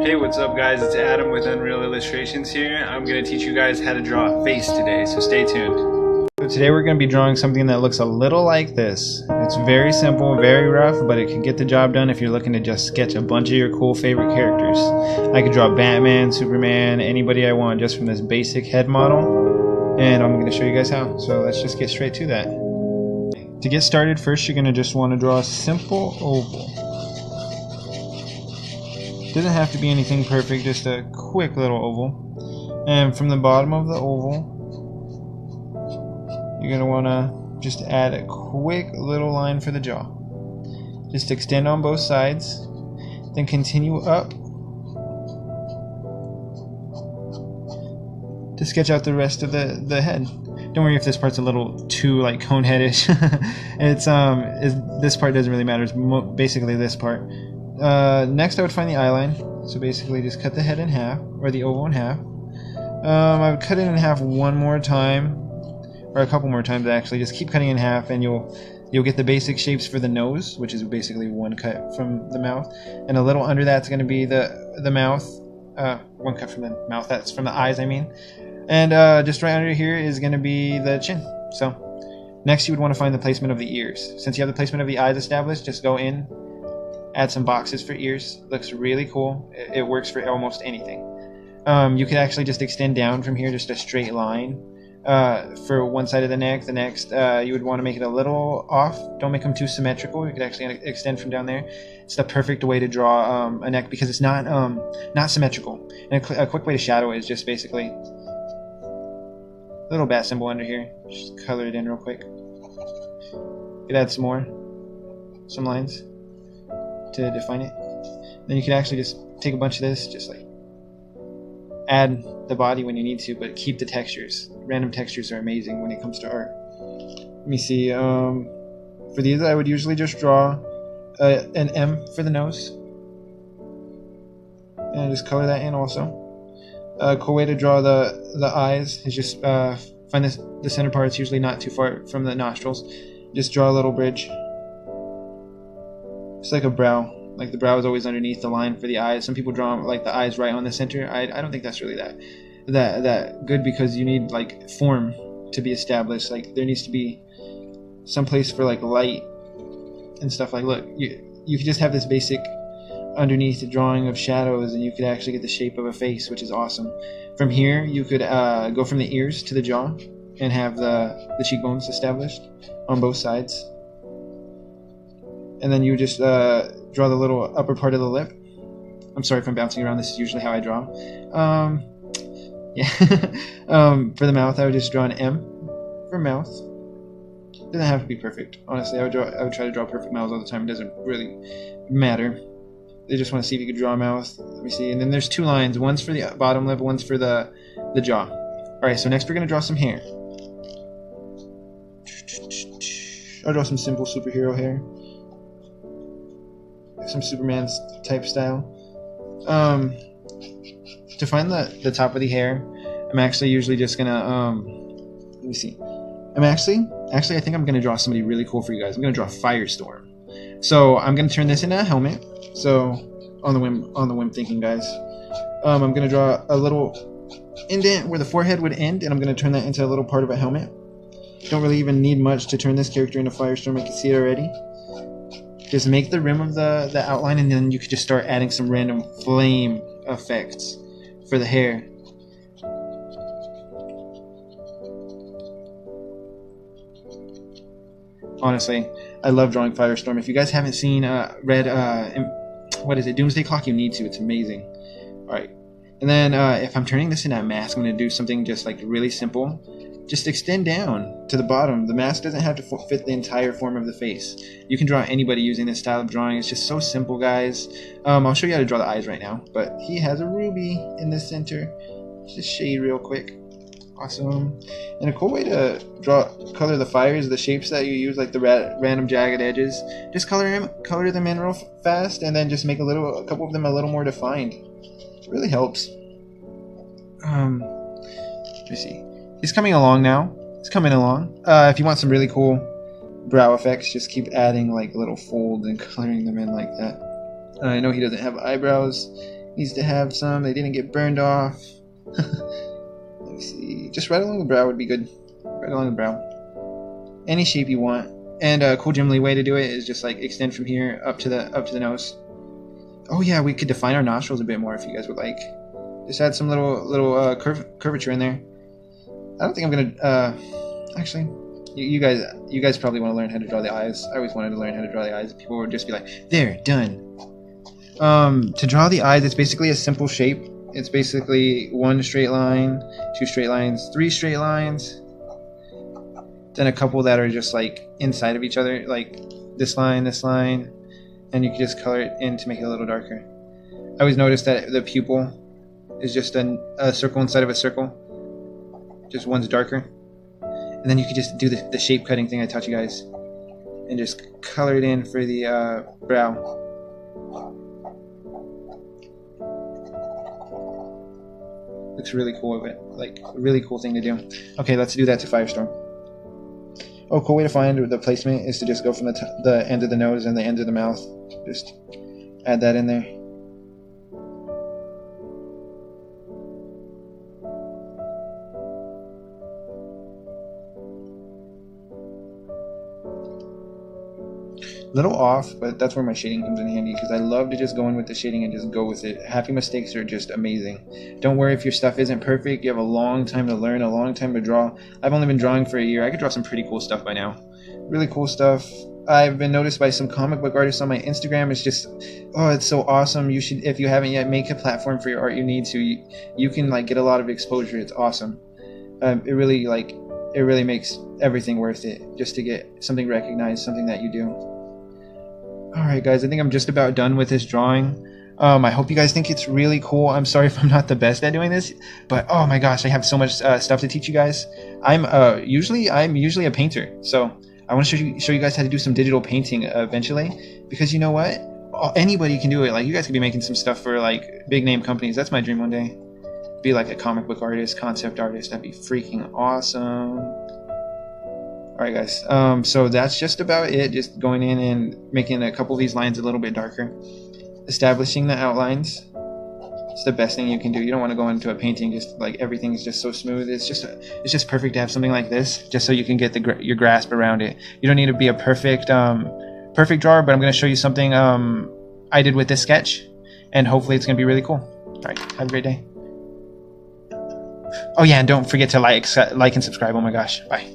Hey, what's up guys? It's Adam with Unreal Illustrations here. I'm going to teach you guys how to draw a face today, so stay tuned. So today we're going to be drawing something that looks a little like this. It's very simple, very rough, but it can get the job done if you're looking to just sketch a bunch of your cool favorite characters. I could draw Batman, Superman, anybody I want just from this basic head model, and I'm going to show you guys how. So let's just get straight to that. To get started, first you're going to just want to draw a simple oval. Doesn't have to be anything perfect, just a quick little oval. And from the bottom of the oval, you're going to want to just add a quick little line for the jaw. Just extend on both sides, then continue up to sketch out the rest of the head. Don't worry if this part's a little too like cone-headish. This part doesn't really matter. It's basically this part. Next I would find the eye line, so basically just cut the head in half, or the oval in half. I would cut it in half one more time, or a couple more times actually. Just keep cutting in half and you'll get the basic shapes for the nose, which is basically one cut from the mouth, and a little under that's going to be the mouth, one cut from the mouth, that's from the eyes I mean, and just right under here is going to be the chin. So next you would want to find the placement of the ears. Since you have the placement of the eyes established, just go in, add some boxes for ears. Looks really cool. It works for almost anything. You could actually just extend down from here, just a straight line for one side of the neck. The next, you would want to make it a little off. Don't make them too symmetrical. You could actually extend from down there. It's the perfect way to draw a neck because it's not symmetrical. And a quick way to shadow it is just basically a little bat symbol under here. Just color it in real quick. You could add some lines to define it. Then you can actually just take a bunch of this, just like add the body when you need to, but keep the textures. Random textures are amazing when it comes to art. Let me see. For these, I would usually just draw an M for the nose, and just color that in also. A cool way to draw the eyes is just find the center part. It's usually not too far from the nostrils. Just draw a little bridge. It's like a brow. Like the brow is always underneath the line for the eyes. Some people draw like the eyes right on the center. I don't think that's really that good, because you need like form to be established. Like there needs to be some place for like light and stuff. Like look, you could just have this basic underneath drawing of shadows, and you could actually get the shape of a face, which is awesome. From here you could go from the ears to the jaw and have the cheekbones established on both sides. And then you just draw the little upper part of the lip. I'm sorry if I'm bouncing around. This is usually how I draw. Yeah. For the mouth, I would just draw an M for mouth. It doesn't have to be perfect. Honestly, I would try to draw perfect mouths all the time. It doesn't really matter. They just want to see if you could draw a mouth. Let me see. And then there's two lines. One's for the bottom lip, one's for the jaw. All right. So next we're gonna draw some hair. I'll draw some simple superhero hair. Some Superman type style. To find the top of the hair, I'm actually usually just gonna let me see. Actually I think I'm gonna draw somebody really cool for you guys. I'm gonna draw Firestorm. So I'm gonna turn this into a helmet. So on the whim thinking, guys. I'm gonna draw a little indent where the forehead would end, and I'm gonna turn that into a little part of a helmet. Don't really even need much to turn this character into Firestorm. I can see it already. Just make the rim of the outline, and then you could just start adding some random flame effects for the hair. Honestly, I love drawing Firestorm. If you guys haven't seen read what is it, Doomsday Clock, you need to. It's amazing. Alright. And then if I'm turning this into a mask, I'm going to do something just like really simple. Just extend down to the bottom. The mask doesn't have to fit the entire form of the face. You can draw anybody using this style of drawing. It's just so simple, guys. I'll show you how to draw the eyes right now. But he has a ruby in the center. Just shade real quick. Awesome. And a cool way to color the fires, the shapes that you use, like the random jagged edges. Just color them in real fast, and then just make a couple of them a little more defined. It really helps. Let me see. He's coming along now. It's coming along. If you want some really cool brow effects, just keep adding like little folds and coloring them in like that. I know he doesn't have eyebrows needs to have some. They didn't get burned off. Let me see. Just right along the brow would be good. Right along the brow. Any shape you want. And a cool Jim Lee way to do it is just like extend from here up to the nose. Oh yeah, we could define our nostrils a bit more if you guys would like. Just add some little curvature in there. I don't think I'm gonna. Actually, you guys probably want to learn how to draw the eyes. I always wanted to learn how to draw the eyes. People would just be like, "There, done." To draw the eyes, it's basically a simple shape. It's basically one straight line, two straight lines, three straight lines, then a couple that are just like inside of each other, like this line, and you can just color it in to make it a little darker. I always noticed that the pupil is just a circle inside of a circle. Just one's darker. And then you could just do the shape cutting thing I taught you guys and just color it in for the brow. Looks really cool of it. Like, a really cool thing to do. Okay, let's do that to Firestorm. Oh, cool way to find the placement is to just go from the end of the nose and the end of the mouth. Just add that in there. Little off, but that's where my shading comes in handy because I love to just go in with the shading and just go with it. Happy mistakes are just amazing. Don't worry if your stuff isn't perfect. You have a long time to learn, a long time to draw. I've only been drawing for a year. I could draw some pretty cool stuff by now. Really cool stuff. I've been noticed by some comic book artists on my Instagram. It's just, oh, it's so awesome. You should, if you haven't yet, make a platform for your art. You need to. You can like get a lot of exposure. It's awesome. It really makes everything worth it just to get something recognized, something that you do. Alright guys, I think I'm just about done with this drawing. I hope you guys think it's really cool. I'm sorry if I'm not the best at doing this, but oh my gosh, I have so much stuff to teach you guys. I'm usually a painter, so I want to show you guys how to do some digital painting eventually, because you know what? Anybody can do it. Like, you guys could be making some stuff for like big name companies. That's my dream one day. Be like a comic book artist, concept artist. That'd be freaking awesome. Alright guys, so that's just about it. Just going in and making a couple of these lines a little bit darker. Establishing the outlines. It's the best thing you can do. You don't want to go into a painting just like everything's just so smooth. It's just perfect to have something like this, just so you can get your grasp around it. You don't need to be a perfect drawer, but I'm going to show you something I did with this sketch, and hopefully it's going to be really cool. Alright, have a great day. Oh yeah, and don't forget to like and subscribe. Oh my gosh, bye.